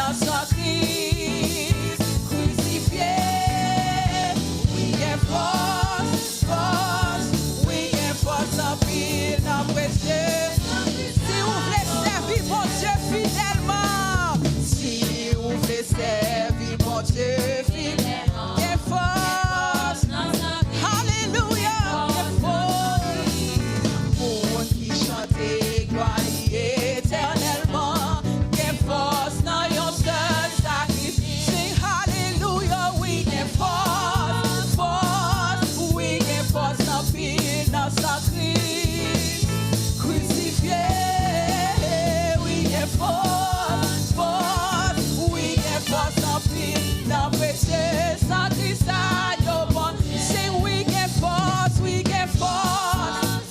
notre Christ crucifié. Oui, est force, force, oui, est force en pile, non précieux. Si vous voulez servir mon Dieu fidèlement, si vous voulez servir mon Dieu fidèlement, est force, alléluia, est force, pour qui chanter gloire éternellement, est force dans yon seul sacrifice. Sing hallelujah, oui, est force, force, oui, est force dans pile, dans sacrifice crucifié. Oui, est force, force, oui, est force en pile, dans précieux sacrifice. Sing we get force,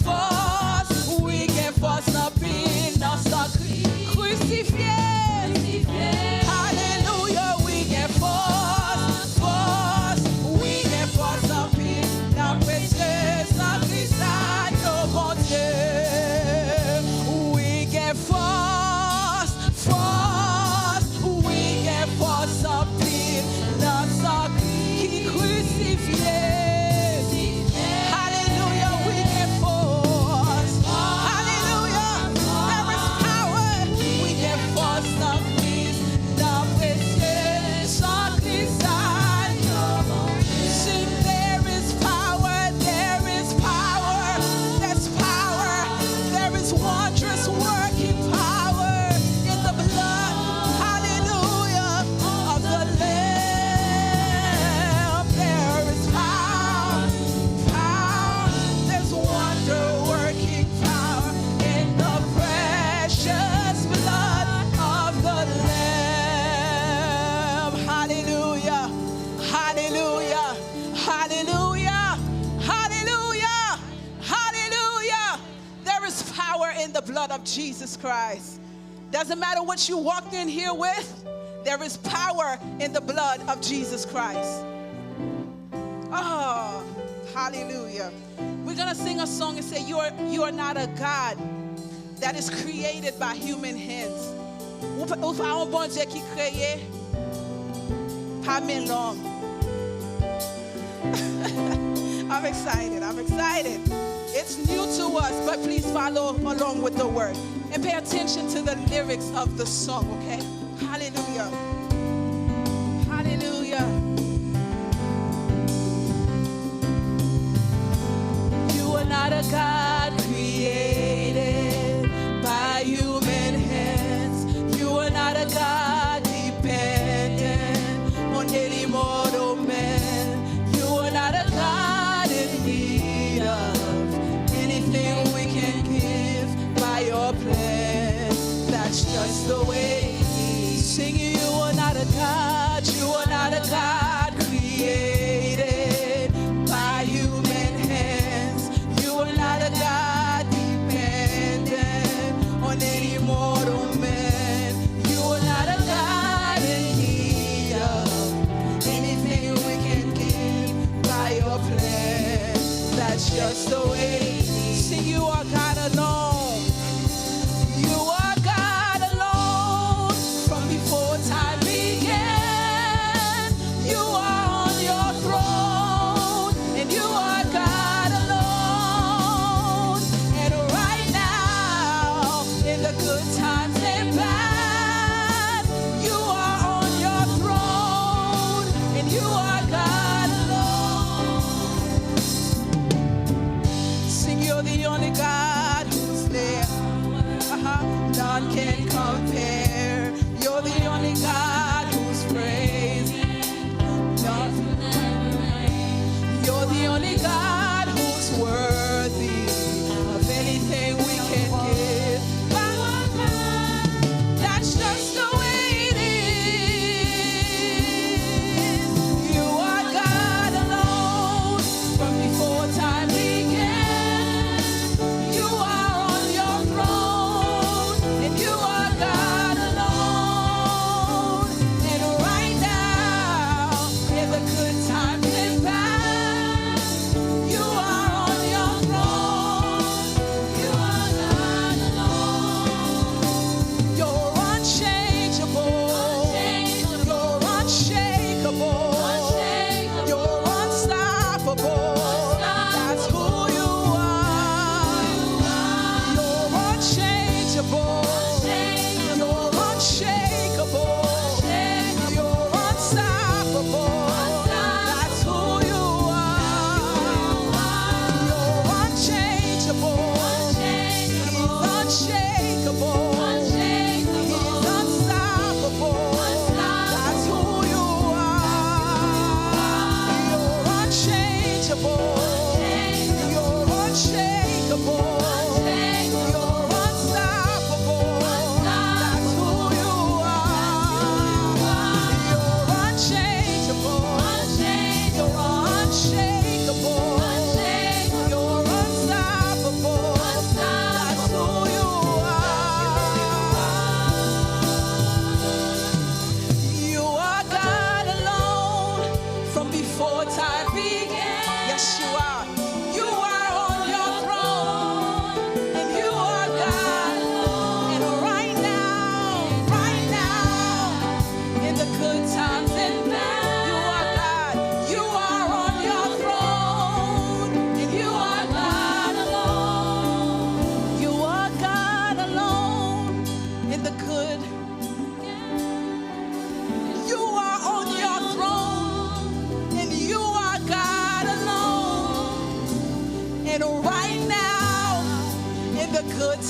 force, we get force en pile, dans sacrifice crucifié. Hallelujah, we get force, force, we get force en pile, dans précieux sacrifice. Bon Dieu, we get force, force, we get force en pile, dans sacrifice crucifié. Hallelujah, we get force. Hallelujah, there is power. We get force en pile, dans précieux sacrifice. Sing, there is power, there is power, there's power, there is wondrous working power in the blood, hallelujah, of the Lamb. There is power, power, there's wonder working power in the precious blood of the Lamb. Hallelujah, hallelujah, hallelujah, hallelujah, hallelujah. There is power in the blood of Jesus Christ. Doesn't matter what you walked in here with, there is power in the blood of Jesus Christ. Oh, hallelujah. We're going to sing a song and say, you are not a God that is created by human hands. Ou pa un bon Dieu qui créé par main l'homme. I'm excited. I'm excited. It's new to us, but please follow along with the word and pay attention to the lyrics of the song, okay? Hallelujah. Hallelujah. You are not a God created by human hands. You are not a God dependent on any mortal man. You are not a God in need of anything we can give by your plan. That's just the way. Sing, you are not a God. You are not a God created by human hands. You are not a God dependent on any mortal man. You are not a God in need of anything we can give by your plan. That's just the way. Sing, you are God alone. You are God alone from before time began. You are on your throne, and you are God alone. And right now, in the good times and bad, you are on your throne, and you are God alone. Sing, you're the only God who's there. None can compare. You're the only God who's praised. You're the only God who's worthy of anything we can give. That's just the way it is. You are God alone from before time began. You are on your throne, and you are God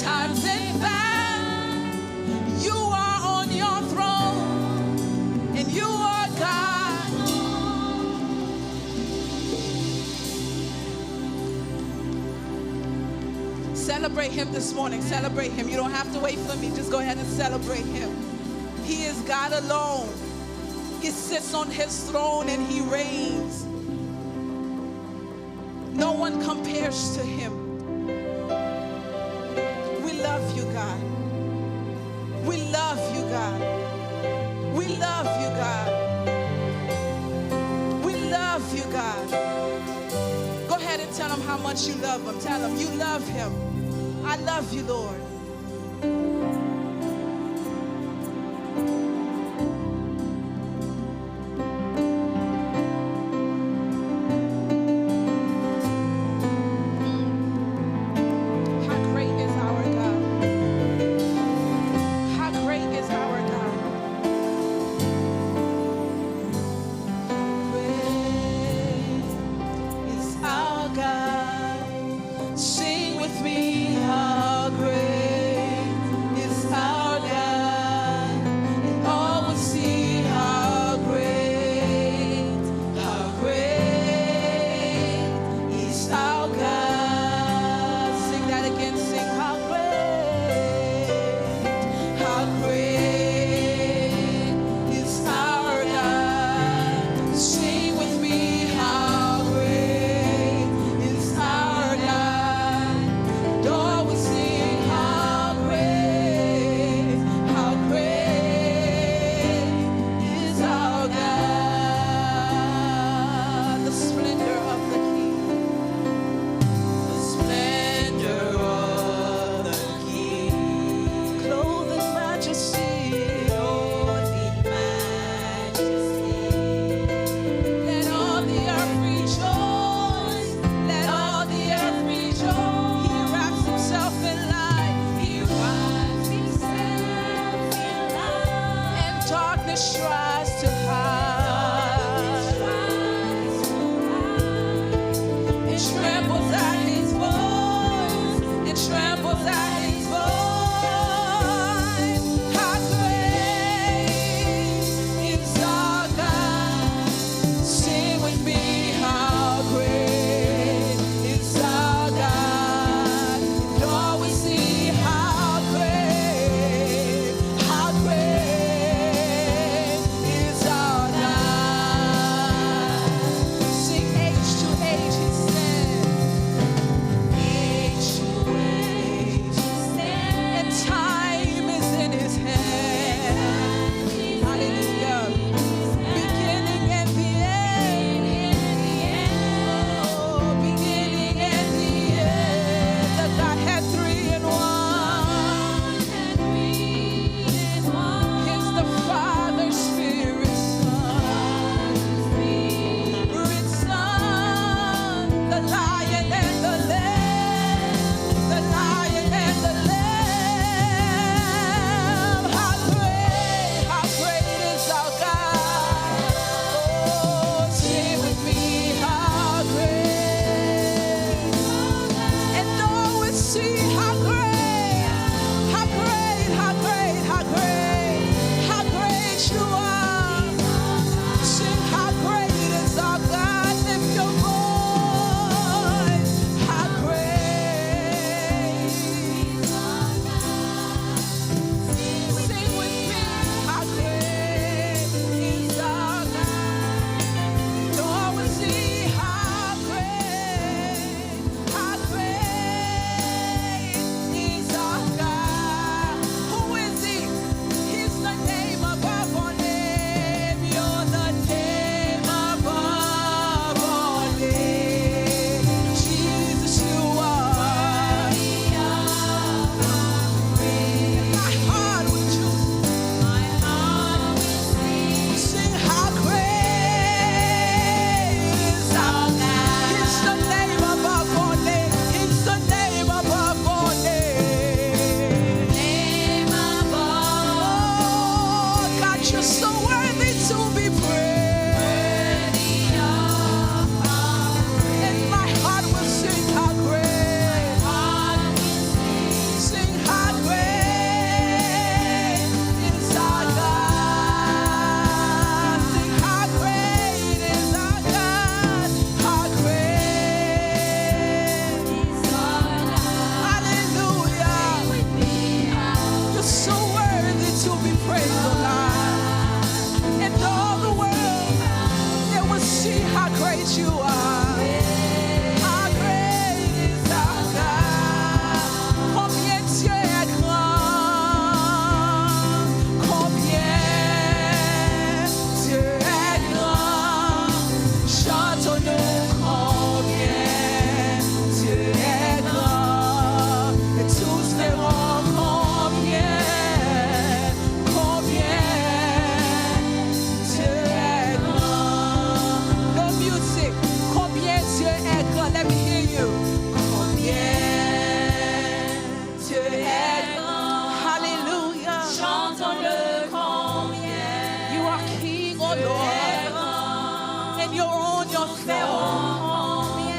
times and found you are on your throne and you are God. Celebrate him this morning. Celebrate him. You don't have to wait for me. Just go ahead and celebrate him. He is God alone. He sits on his throne and he reigns. No one compares to him. We love you, God. We love you, God. We love you, God. We love you, God. Go ahead and tell him how much you love him. Tell him you love him. I love you, Lord.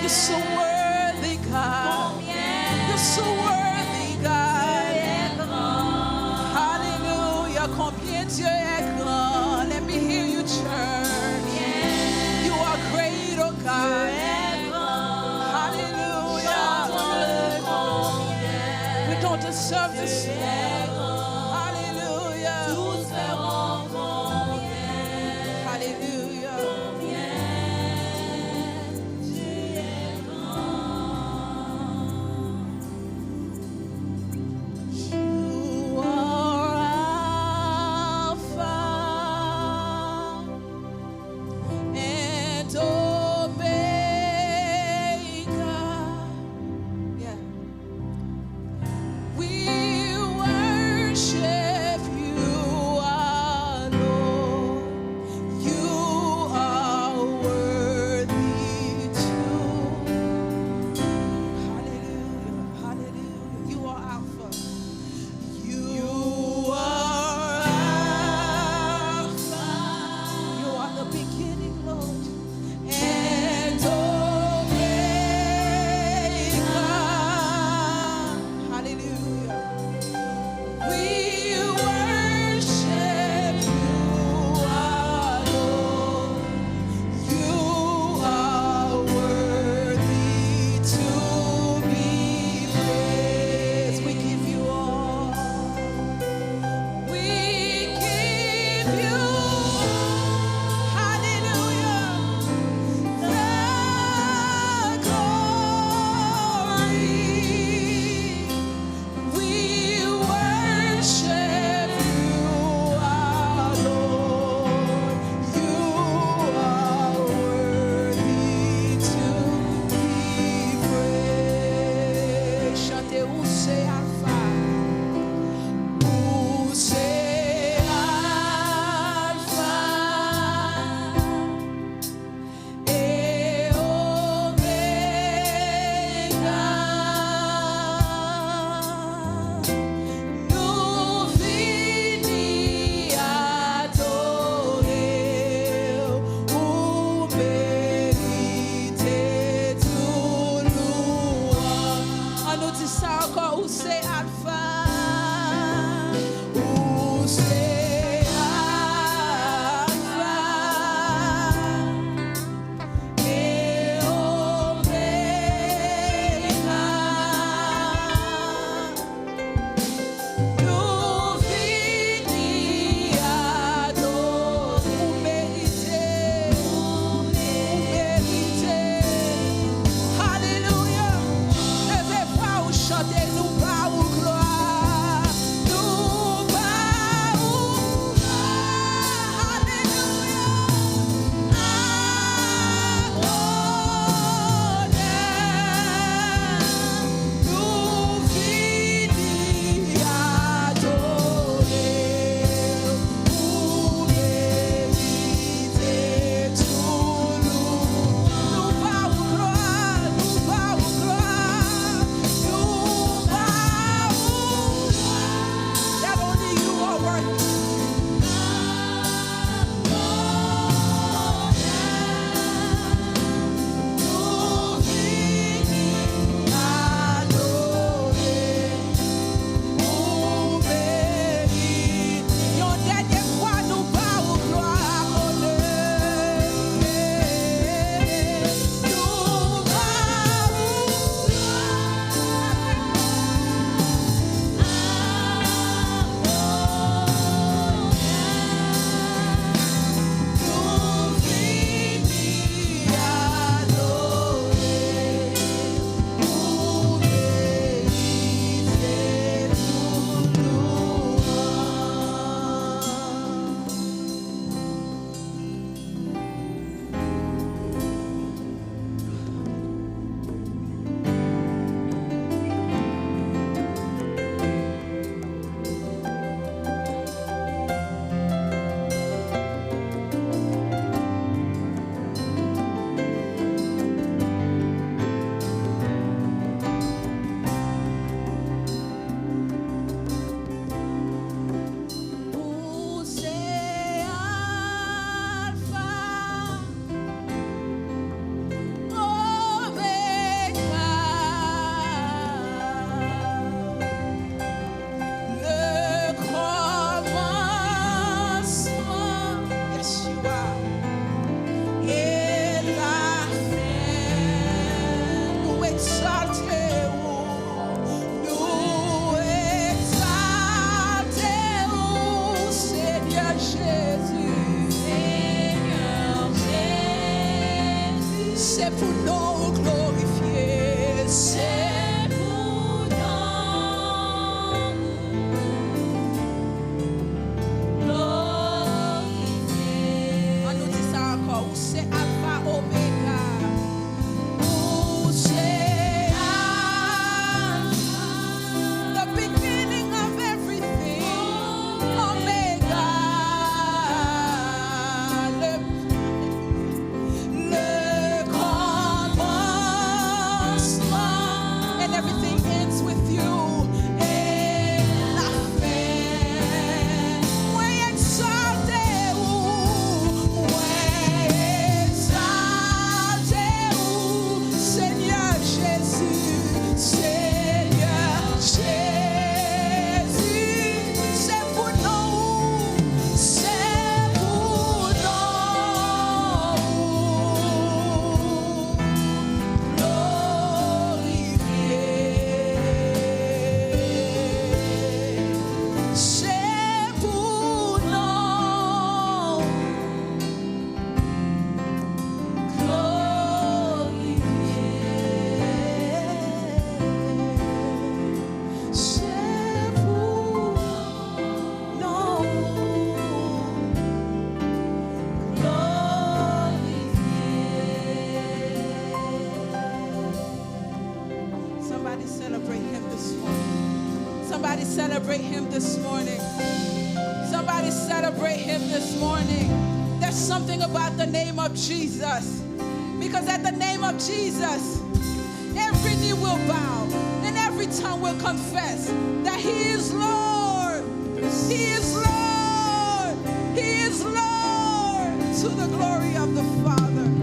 You're so worthy, God. You're so worthy, God. Hallelujah. Combien Dieu est grand. Let me hear you, church. You are great, oh God. Hallelujah. We don't deserve this. Hallelujah. Hallelujah. You are Alpha and Omega. Yeah. We worship celebrate him this morning. Somebody celebrate him this morning. There's something about the name of Jesus. Because at the name of Jesus, every knee will bow and every tongue will confess that he is Lord. He is Lord. He is Lord, to the glory of the Father.